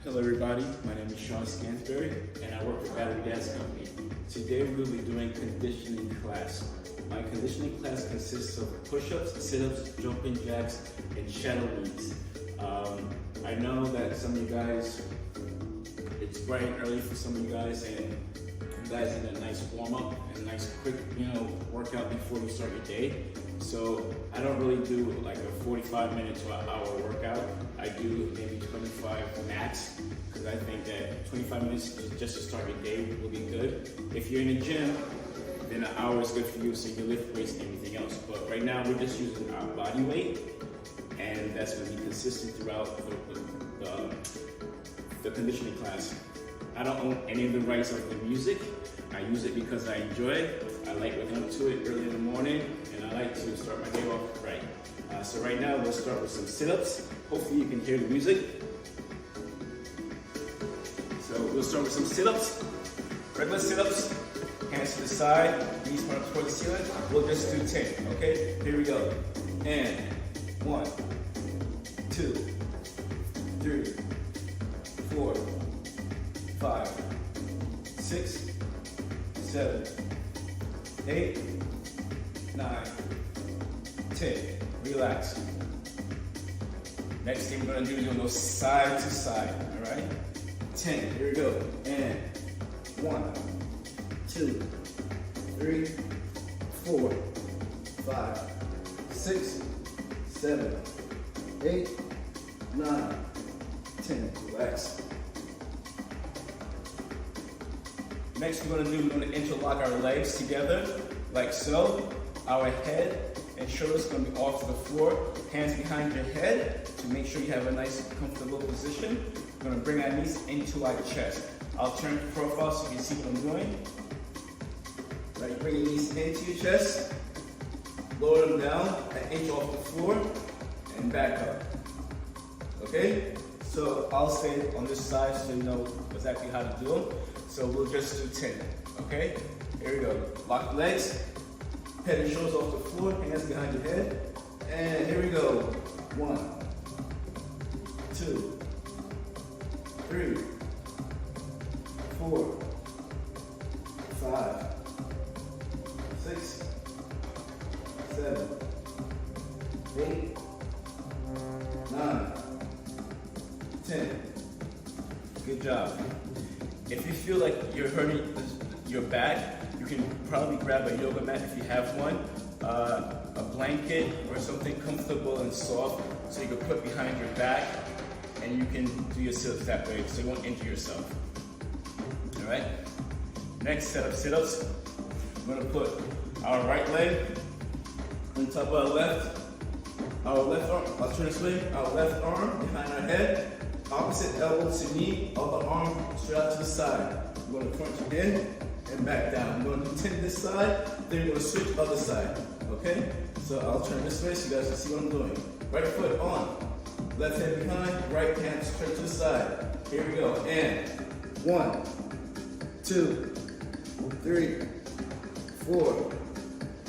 Hello everybody, my name is Sean Skansberry and I work for Battery Gas Company. Today we'll be doing conditioning class. My conditioning class consists of push-ups, sit-ups, jumping jacks, and shadow knees. I know that some of you guys, it's bright and early for some of you guys, and you guys need a nice warm-up and a nice quick workout before you start your day. So I don't really do like a 45-minute to an hour workout. I do maybe 25 max, because I think that 25 minutes just to start your day will be good. If you're in a gym, then an hour is good for you, so you can lift weights and everything else. But right now we're just using our body weight, and that's going to be consistent throughout the conditioning class. I don't own any of the rights of the music. I use it because I enjoy it. I like waking up to it early in the morning, and I like to start my day off right. So right now we'll start with some sit-ups. Hopefully you can hear the music. So we'll start with some sit-ups. Regular sit-ups, hands to the side, knees point up towards the ceiling. We'll just do 10, okay? Here we go. And 1, 2, 3, 4, 5, 6, 7, 8, 9, 10. Relax. Next thing we're gonna do is we're gonna go side to side, all right? 10, here we go. And 1, 2, 3, 4, 5, 6, 7, 8, 9, 10. Relax. Next we're gonna interlock our legs together, like so. Our head and shoulders gonna be off the floor, hands behind your head to make sure you have a nice comfortable position. We're gonna bring our knees into our chest. I'll turn the profile so you can see what I'm doing. Right, bring your knees into your chest, lower them down, an inch off the floor, and back up. Okay? So I'll say on this side so you know exactly how to do them. So we'll just do 10, okay? Here we go. Lock the legs, head and shoulders off the floor, hands behind your head. And here we go. 1, 2, 3, 4, 5, 6, 7, 8, 9, 10. Good job. If you feel like you're hurting your back, you can probably grab a yoga mat if you have one, a blanket or something comfortable and soft so you can put behind your back, and you can do your sit-ups that way so you won't injure yourself. All right? Next set of sit-ups, we're gonna put our right leg on top of our left arm, I'll turn this way, our left arm behind our head, opposite elbow to knee, other arm straight out to the side. We're going to crunch in and back down. We're going to do 10 this side, then we're going to switch other side. Okay? So I'll turn this way so you guys can see what I'm doing. Right foot on, left hand behind, right hand straight to the side. Here we go. And 1, 2, 3, 4,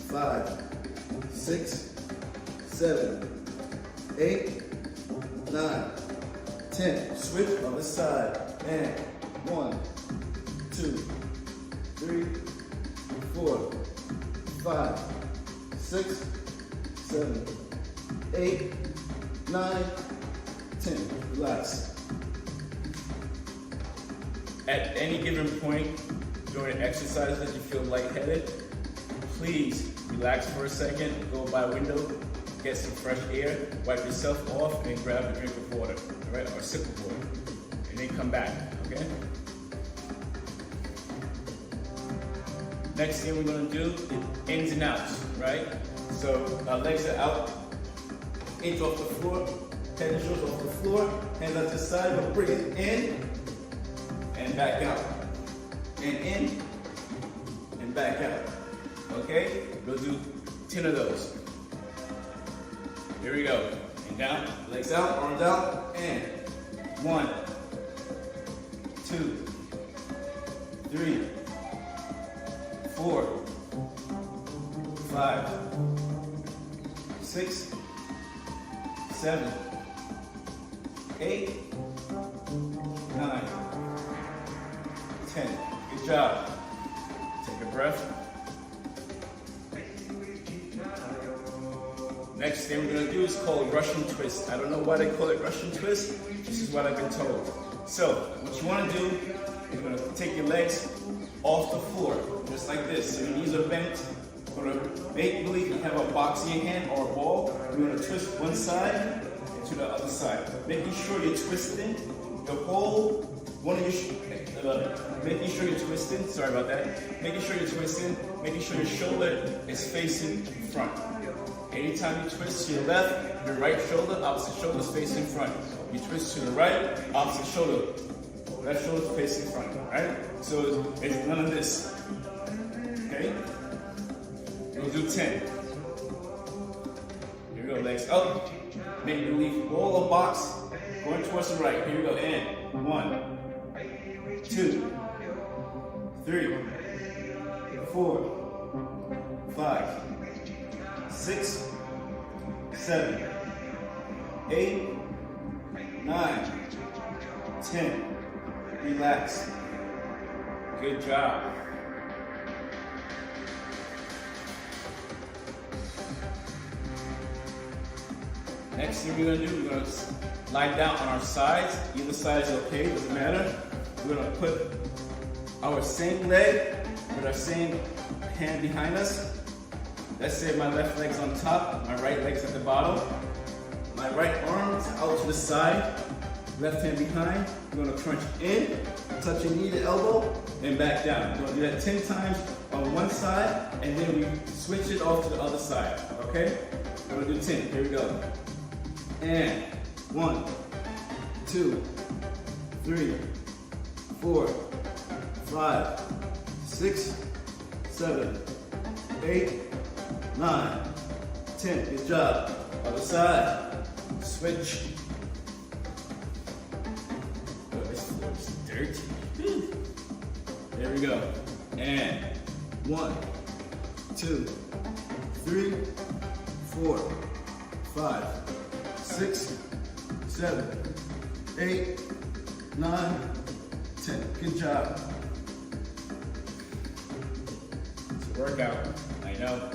5, 6, 7, 8, 9, 10. Switch on the side. And 1, 2, 3, 4, 5, 6, 7, 8, 9, 10. Relax. At any given point during an exercise that you feel lightheaded, please relax for a second, go by a window, get some fresh air, wipe yourself off, and grab a drink of water, all right, or a sip of water, and then come back, okay? Next thing we're gonna do is ins and outs, right? So our legs are out, inch off the floor, head and shoulders off the floor, hands out to the side, we'll bring it in, and back out, and in, and back out, okay? We'll do 10 of those. Here we go. And down, legs out, arms out, and 1, 2, 3, 4, 5, 6, 7, 8, behind. 10. Good job. Take a breath. Next thing we're going to do is called Russian twist. I don't know why they call it Russian twist. This is what I've been told. So, what you want to do is you're going to take your legs off the floor, just like this. So your knees are bent. You're going to make believe you have a box in your hand or a ball. You're going to twist one side and to the other side. Making sure you're twisting the whole one of your, making sure you're twisting, sorry about that. Making sure you're twisting, making sure your shoulder is facing front. Anytime you twist to your left, your right shoulder, opposite shoulder is facing front. You twist to the right, opposite shoulder, left shoulder is facing front, right? So it's none of this, okay? We'll do 10. Here we go, legs up. Make believe roll the box, going towards the right. Here we go, and 1, 2, 3, 4, 5, 6, 7, 8, 9, 10. Relax. Good job. Next thing we're going to do, we're going to lie down on our sides. Either side is okay, doesn't matter. We're going to put our same leg with our same hand behind us. Let's say my left leg's on top, my right leg's at the bottom. My right arm is out to the side, left hand behind. We're going to crunch in, touch your knee to elbow, and back down. We're going to do that 10 times on one side, and then we switch it off to the other side, okay? We're going to do 10. Here we go. And 1, 2, 3, 4, 5, 6, 7, 8, 9, 10. Good job. Other side. Switch. Oh, this floor's dirty. There we go. And 1, 2, 3, 4, 5, 6, 7, 8, 9, 10. Good job. It's a workout, I know.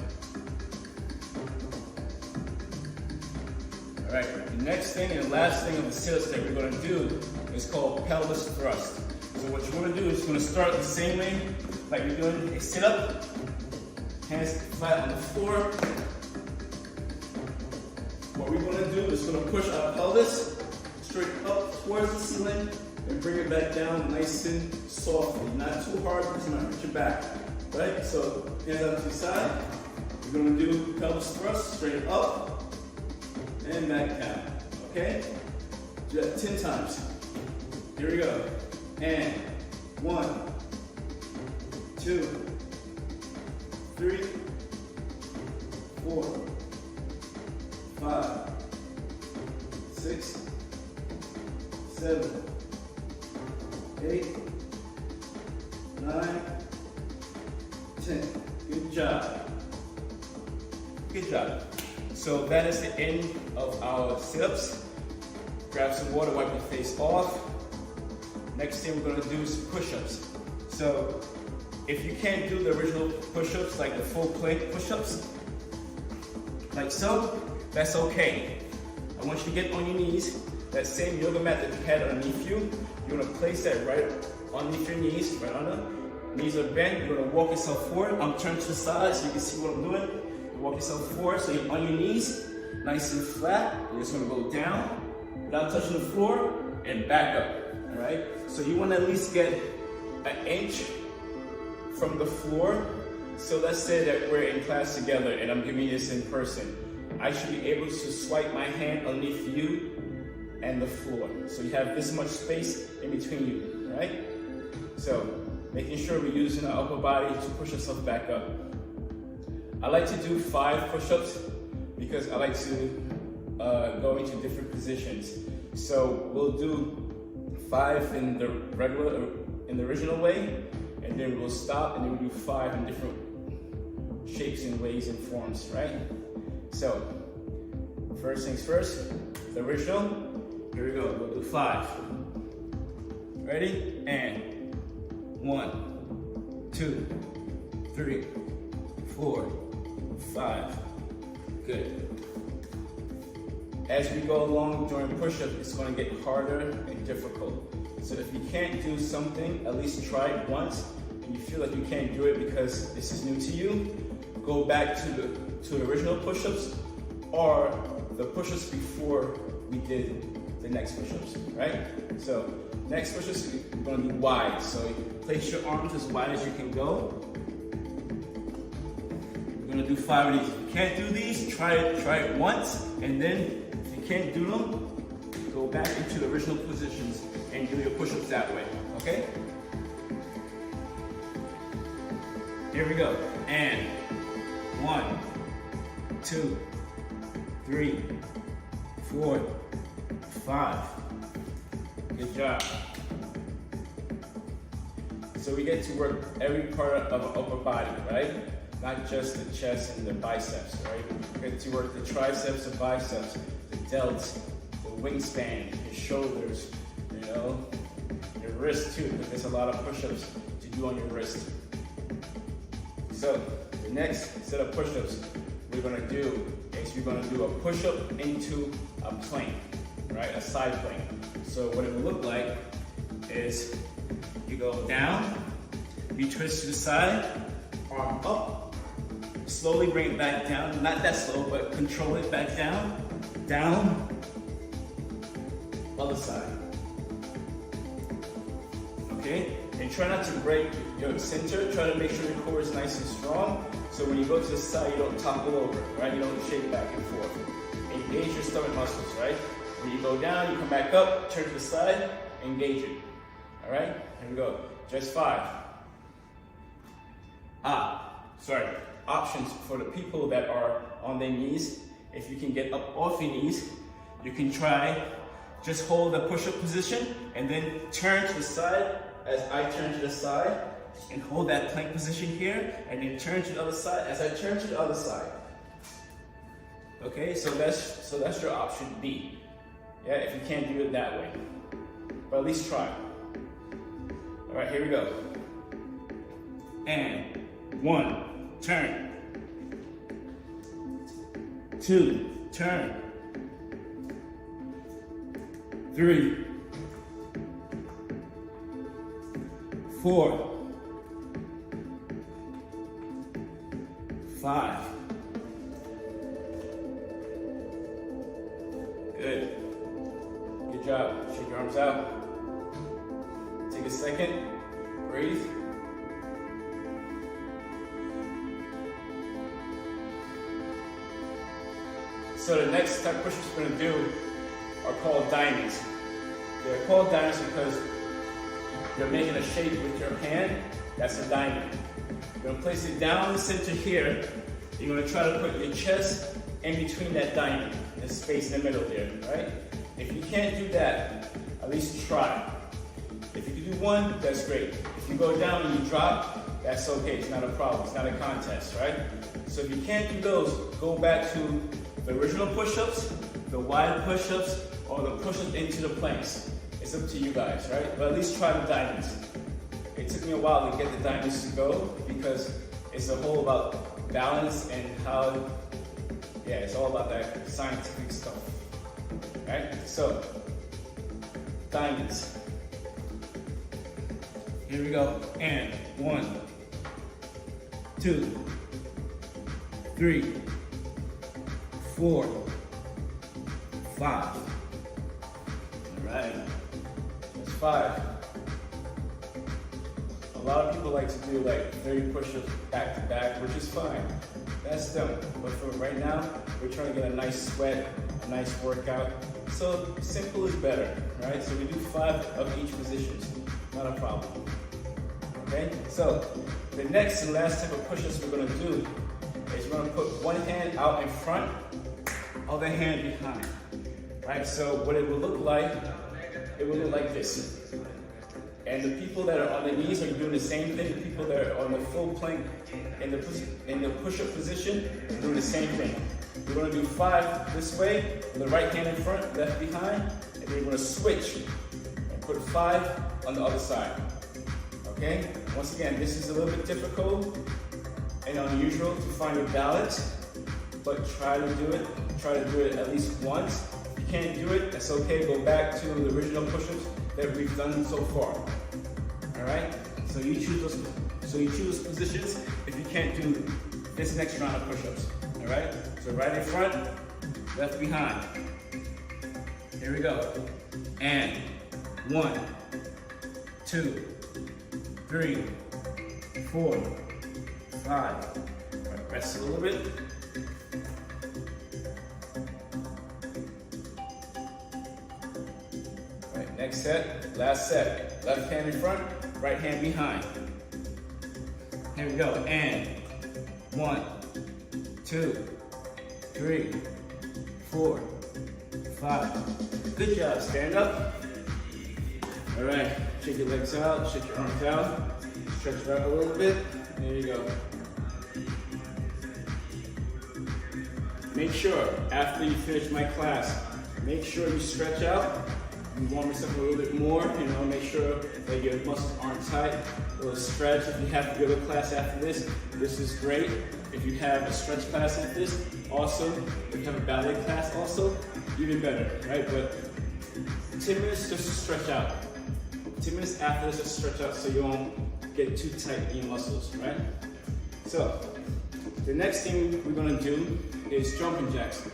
All right, the next thing and last thing of the sit-ups that we're going to do is called pelvis thrust. So what you want to do is you're going to start the same way like you're doing a sit-up. Hands flat on the floor. What we're going to do is going to push our pelvis straight up towards the ceiling and bring it back down nice and softly. Not too hard because you're not hurt your back. Right? So hands out to the side. We're going to do pelvis thrust straight up and back down. Okay? Do that 10 times. Here we go. And 1, 2, 3, 4, 5, 6, 7, 8, 9, 10. Good job. Good job. So that is the end of our sit-ups. Grab some water, wipe your face off. Next thing we're going to do is push-ups. So if you can't do the original push-ups, like the full plank push-ups, like so, that's okay. I want you to get on your knees. That same yoga mat that you had underneath you, you're going to place that right underneath your knees, right under. Knees are bent. You're going to walk yourself forward. I'm turning to the side so you can see what I'm doing. Walk yourself forward so you're on your knees, nice and flat. You're just going to go down without touching the floor and back up. All right? So you want to at least get an inch from the floor. So let's say that we're in class together and I'm giving you this in person. I should be able to swipe my hand underneath you and the floor. So you have this much space in between you, right? So making sure we're using our upper body to push ourselves back up. I like to do 5 push-ups because I like to go into different positions. So we'll do 5 in the original way, and then we'll stop, and then we'll do 5 in different shapes and ways and forms, right? So first things first, the original. Here we go. We'll do 5. All Ready? And 1, 2, 3, 4, 5. Good. As we go along during push-up, it's going to get harder and difficult. So if you can't do something, at least try it once, and you feel like you can't do it because this is new to you, go back to the original push-ups or the push-ups before we did the next push-ups, right? So next push-ups, we're going to be wide. So place your arms as wide as you can go. We're going to do 5 of these. If you can't do these, try it once, and then if you can't do them, go back into the original positions and do your push-ups that way, okay? Here we go. And 1, 2, 3, 4, 5. Good job. So we get to work every part of our upper body, right? Not just the chest and the biceps, right? We get to work the triceps, the biceps, the delts, the wingspan, your shoulders, you know, your wrist too, because there's a lot of push-ups to do on your wrist. So the next set of push-ups we're gonna do is we're gonna do a push-up into a plank, right? A side plank. So what it will look like is you go down, you twist to the side, arm up, slowly bring it back down. Not that slow, but control it back down, down, other side. Okay? And try not to break your center. Try to make sure your core is nice and strong. So when you go to the side, you don't topple over, right? You don't shake back and forth. Engage your stomach muscles, right? When you go down, you come back up, turn to the side, engage it. All right? Here we go. Just 5. Options for the people that are on their knees. If you can get up off your knees, you can try just hold the push-up position and then turn to the side as I turn to the side and hold that plank position here and then turn to the other side as I turn to the other side. Okay, so that's your option B. Yeah, if you can't do it that way. But at least try. All right, here we go. And 1, turn. 2, turn. 3, 4, 5. Good. Good job. Shake your arms out. Take a second. Breathe. So the next type of push-ups we're going to do are called diamonds. They're called diamonds because you're making a shape with your hand. That's a diamond. You're going to place it down the center here. You're going to try to put your chest in between that diamond, the space in the middle there, right? If you can't do that, at least try. If you can do one, that's great. If you go down and you drop, that's okay. It's not a problem. It's not a contest, right? So if you can't do those, go back to the original push-ups, the wide push-ups, or the push-ups into the planks. It's up to you guys, right? But at least try the diamonds. It took me a while to get the diamonds to go because it's a whole about balance and how, yeah, it's all about that scientific stuff, right? So, diamonds. Here we go. And 1, 2, 3, 4, 5. All right. That's 5. A lot of people like to do like 30 push-ups back to back, which is fine. That's them. But for right now, we're trying to get a nice sweat, a nice workout. So simple is better, right? So we do 5 of each position. Not a problem. Okay? So the next and last type of push-ups we're gonna do is we're gonna put one hand out in front, other hand behind. Right? So what it will look like, it will look like this. And the people that are on the knees are doing the same thing. The people that are on the full plank in the push-up position are doing the same thing. We're gonna do 5 this way, with the right hand in front, left behind, and then we're gonna switch. put 5 on the other side. Okay? Once again, this is a little bit difficult and unusual to find a balance, but try to do it. Try to do it at least once. If you can't do it, that's okay. Go back to the original push-ups that we've done so far. All right? So you choose those positions if you can't do this next round of push-ups. All right? So right in front, left behind. Here we go. And 1, 2, 3, 4, 5. Right, rest a little bit. Right, next set, last set. Left hand in front, right hand behind. Here we go. And 1, 2, 3, 4, 5. Good job. Stand up. All right. Shake your legs out. Shake your arms out. Stretch it out a little bit. There you go. Make sure after you finish my class, make sure you stretch out. You warm yourself a little bit more. Make sure that your muscles aren't tight. A little stretch. If you have to go to class after this is great. If you have a stretch class like this, awesome. If you have a ballet class, also, even better, right? But 10 minutes just to stretch out. 10 minutes after this, just stretch out so you won't get too tight in your muscles, right? So, the next thing we're gonna do is jumping jacks.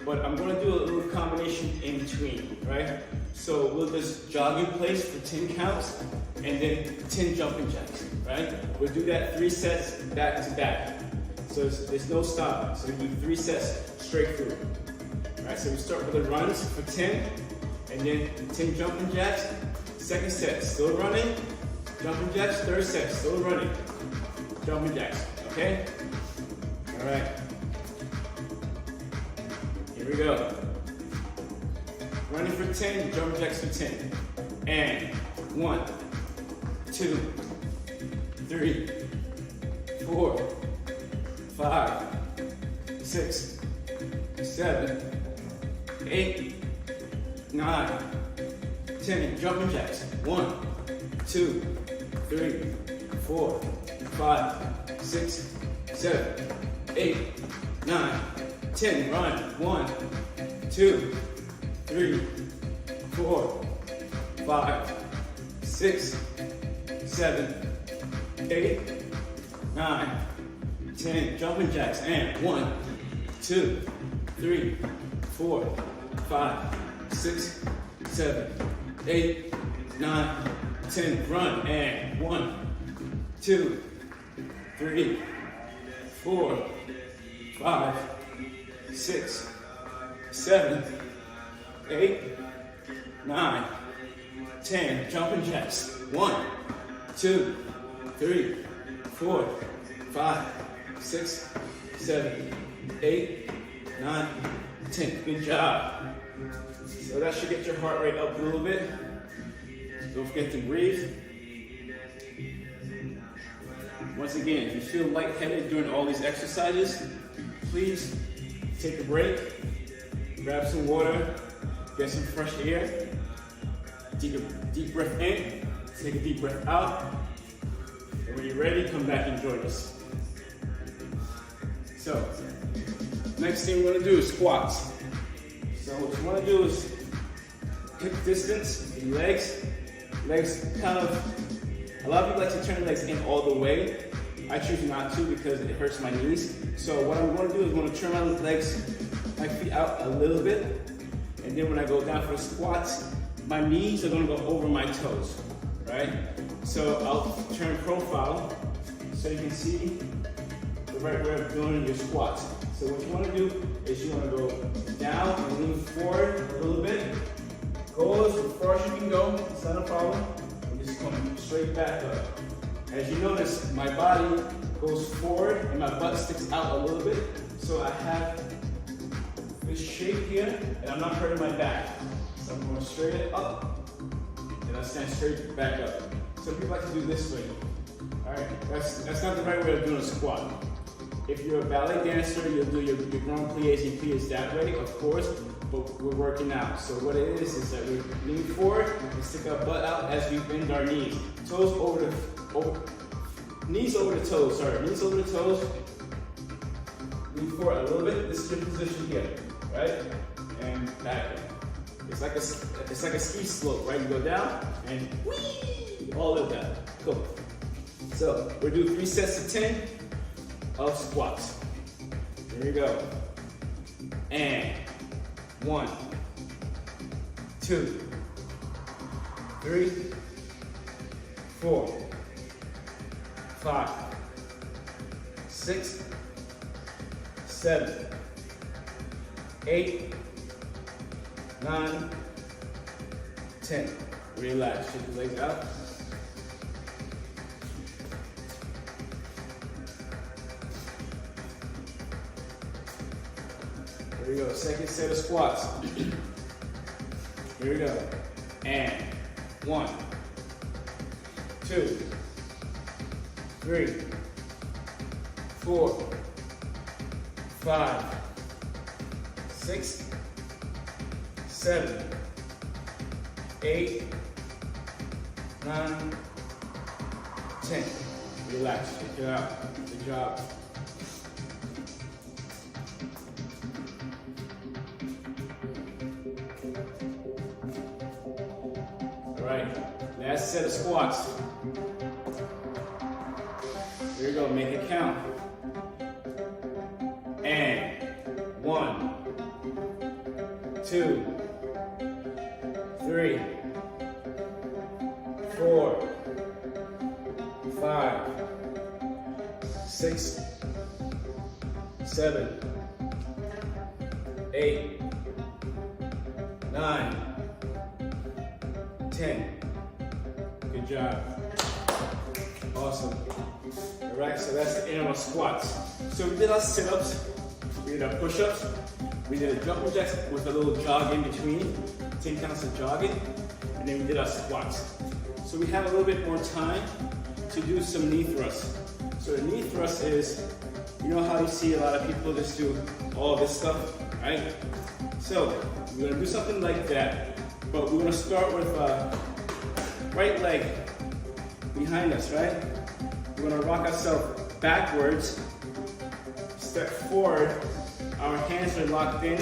But I'm gonna do a little combination in between, right? So we'll just jog in place for 10 counts and then 10 jumping jacks, right? We'll do that 3 sets back to back. So there's no stopping. So we do 3 sets straight through. All right, so we start with the runs for 10 and then 10 jumping jacks. Second set, still running, jumping jacks. Third set, still running, jumping jacks, okay? All right. Here we go. Running for 10, jumping jacks for 10. And 1, 2, 3, 4, 5, 6, 7, 8, 9, 10. Jumping jacks. 1, 2, 3, 4, 5, 6, 7, 8, 9, 10. Run. 1, 2, 3, 4, 5, 6, 7, 8, 9, 10. Jumping jacks. And 1, 2, 3, 4, 5, 6, 7, 8, 9, 10. Run. And 1, 2, 3, 4, 5, 6, 7, 8, 9, 10. Jumping jacks. 1, 2, 3, 4, 5, 6, 7, 8, 9, 10. Good job. So that should get your heart rate up a little bit. Don't forget to breathe. Once again, if you feel lightheaded during all these exercises, please take a break, grab some water, get some fresh air, take a deep breath in, take a deep breath out, and when you're ready, come back and join us. So, next thing we're gonna do is squats. So what you wanna do is hip distance, legs kind of, a lot of people like to turn the legs in all the way. I choose not to because it hurts my knees. So what I'm gonna do is I'm gonna turn my feet out a little bit, and then when I go down for the squats, my knees are gonna go over my toes, right? So I'll turn profile so you can see the right way of doing your squats. So what you wanna do is you wanna go down and lean forward a little bit. Go as far as you can go, it's not a problem. And just come straight back up. As you notice, my body goes forward and my butt sticks out a little bit. So I have this shape here, and I'm not hurting my back. So I'm going straight up, and I stand straight back up. Some people like to do this way. All right, that's not the right way of doing a squat. If you're a ballet dancer, you'll do your grand pliés and pliés that way, of course, but we're working out. So what it is that we lean forward and stick our butt out as we bend our knees. Toes knees over the toes, knees over the toes. Lean forward a little bit. This is your position here, right? And back. It's like a ski slope, right? You go down and whee, all of that. Cool. So we'll do 3 sets of 10 of squats. Here we go. And 1, 2, 3, 4, 5, 6, 7, 8, 9, 10. Relax, shake your legs out. Here we go, second set of squats. Here we go. And 1, 2, 3, 4, 5, 6, 7, 8, 9, 10. Relax, check it out. Good job. All right, last set of squats. Here we go, make it count. And 1, 2, 3, 4, 5, 6, 7, 8, 9, 10. Good job. Awesome. All right, so that's the end of our squats. So we did our sit-ups, we did our push-ups, we did a jumping jacks with a little jog in between, 10 counts of jogging, and then we did our squats. So we have a little bit more time to do some knee thrusts. So the knee thrust is, you know how you see a lot of people just do all this stuff, right? So we're gonna do something like that, but we're gonna start with right leg behind us, right? We're gonna rock ourselves backwards, step forward, our hands are locked in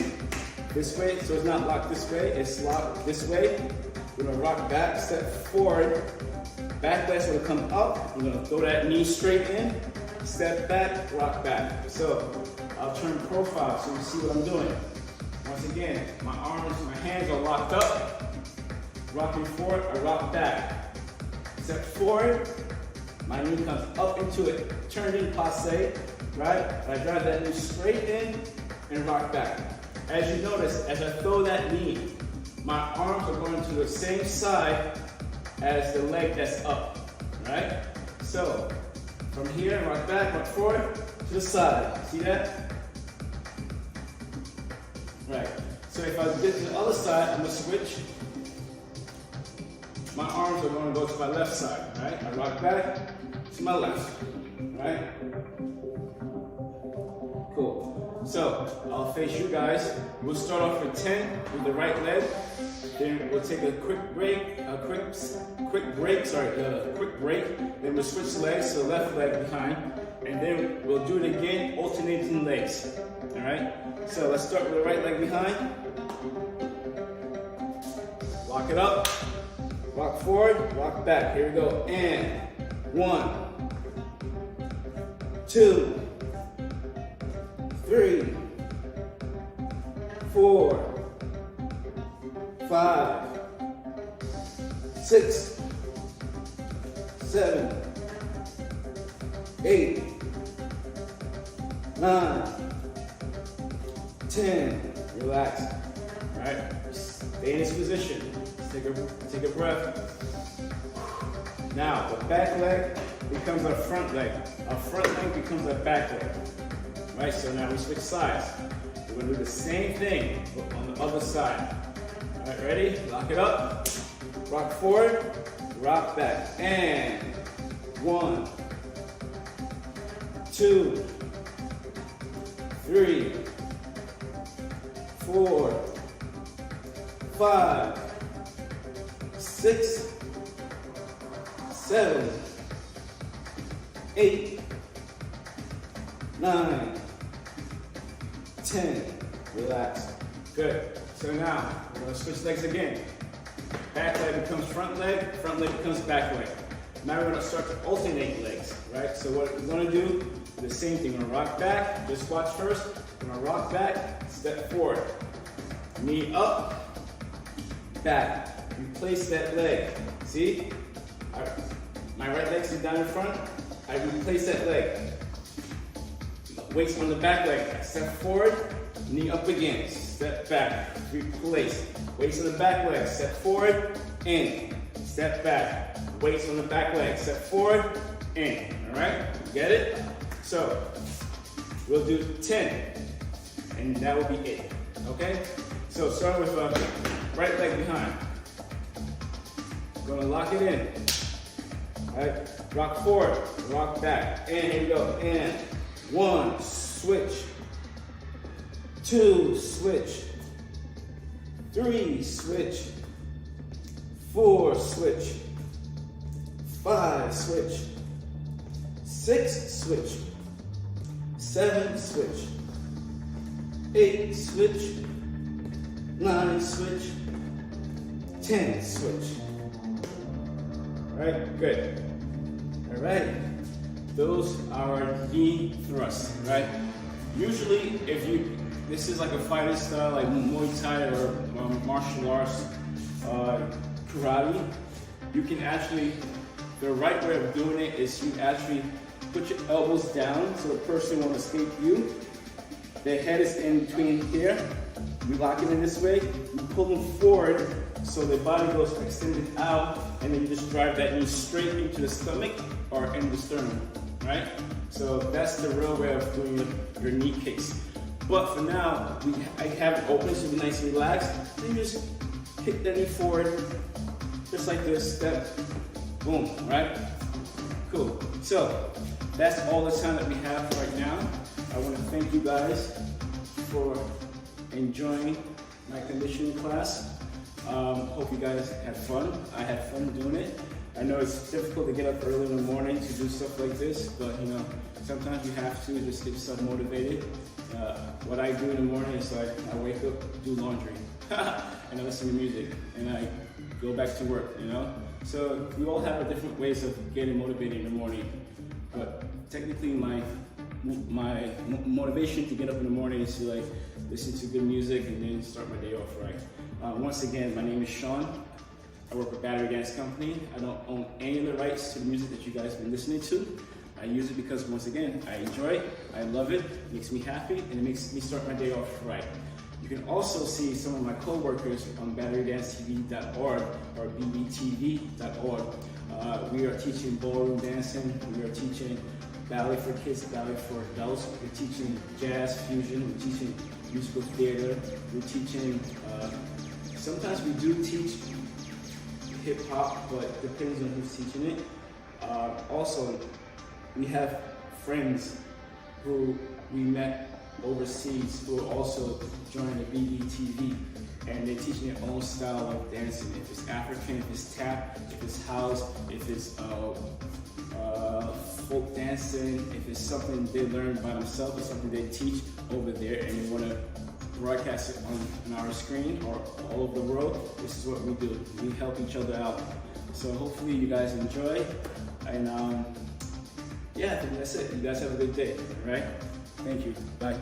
this way, so it's not locked this way, it's locked this way. We're gonna rock back, step forward, back leg's gonna come up, we're gonna throw that knee straight in, step back, rock back. So I'll turn profile so you see what I'm doing. Once again, my hands are locked up, rocking forward, I rock back. Step forward, my knee comes up into it, turn in passe, right? I drive that knee straight in and rock back. As you notice, as I throw that knee, my arms are going to the same side as the leg that's up, right? So, from here, rock back, rock forward, to the side. See that? Right. So if I get to the other side, I'm gonna switch. My arms are gonna go to my left side, right? I rock back to my left, right? Cool. So I'll face you guys. We'll start off with 10 with the right leg. Then we'll take a quick break. Then we'll switch legs to the left leg behind, and then we'll do it again, alternating legs. All right. So let's start with the right leg behind. Lock it up. Rock forward. Rock back. Here we go. And 1, 2, 3, 4, 5, 6, 7, 8, 9, 10. Relax. All right. Stay in this position. Take a breath. Now the back leg becomes our front leg. Our front leg becomes our back leg. Right. So now we switch sides. We're gonna do the same thing but on the other side. All right. Ready? Lock it up. Rock forward. Rock back. And 1, 2, 3, 4, 5, 6, 7, 8, 9, 10. Relax. Good. So now, we're going to switch legs again. Back leg becomes front leg becomes back leg. Now we're going to start to alternate legs, right? So what we're going to do, the same thing. We're going to rock back, just watch first. We're going to rock back, step forward. Knee up, back. Replace that leg. See? My right leg's down in front. I replace that leg. Weights on the back leg. Step forward, knee up again. Step back, replace. Weights on the back leg. Step forward, in. Step back. Weights on the back leg. Step forward, in. All right? Get it? So, we'll do 10, and that will be it. Okay? So, start with right leg behind. Gonna lock it in. All right? Rock forward, rock back. And here we go. And 1, switch. 2, switch. 3, switch. 4, switch. 5, switch. 6, switch. 7, switch. 8, switch. 9, switch. 10, switch. Alright, good. Alright, those are knee thrusts, right? Usually, this is like a fighting style, like Muay Thai or martial arts, karate, you can actually, the right way of doing it is you actually put your elbows down so the person won't escape you. Their head is in between here. You lock it in this way, you pull them forward so their body goes extended out, and then you just drive that knee straight into the stomach or in the sternum, right? So that's the real way of doing your knee kicks. But for now, I have it open so it's nice and relaxed. Then you just kick that knee forward, just like this, step, boom, right? Cool. So that's all the time that we have right now. I want to thank you guys for enjoying my conditioning class. Hope you guys had fun. I had fun doing it. I know it's difficult to get up early in the morning to do stuff like this, but you know, sometimes you have to just get yourself motivated. What I do in the morning is like I wake up, do laundry, and I listen to music, and I go back to work, you know? So we all have different ways of getting motivated in the morning, but technically my motivation to get up in the morning is to like listen to good music and then start my day off right. Once again, my name is Sean. I work with Battery Dance Company. I don't own any of the rights to the music that you guys have been listening to. I use it because, once again, I enjoy it, I love it makes me happy, and it makes me start my day off right. You can also see some of my co-workers on batterydancetv.org or bbtv.org. We are teaching ballroom dancing, we are teaching ballet for kids, ballet for adults, we're teaching jazz fusion, we're teaching musical theater, we're teaching, sometimes we do teach hip hop, but it depends on who's teaching it. Also, we have friends who we met overseas who are also joining the BBTV, and they're teaching their own style of dancing. If it's African, if it's tap, if it's house, if it's folk dancing, if it's something they learned by themselves or something they teach over there and they want to broadcast it on our screen or all over the world, this is what we do. We help each other out. So hopefully you guys enjoy, and yeah, I think that's it. You guys have a good day, all right? Thank you. Bye.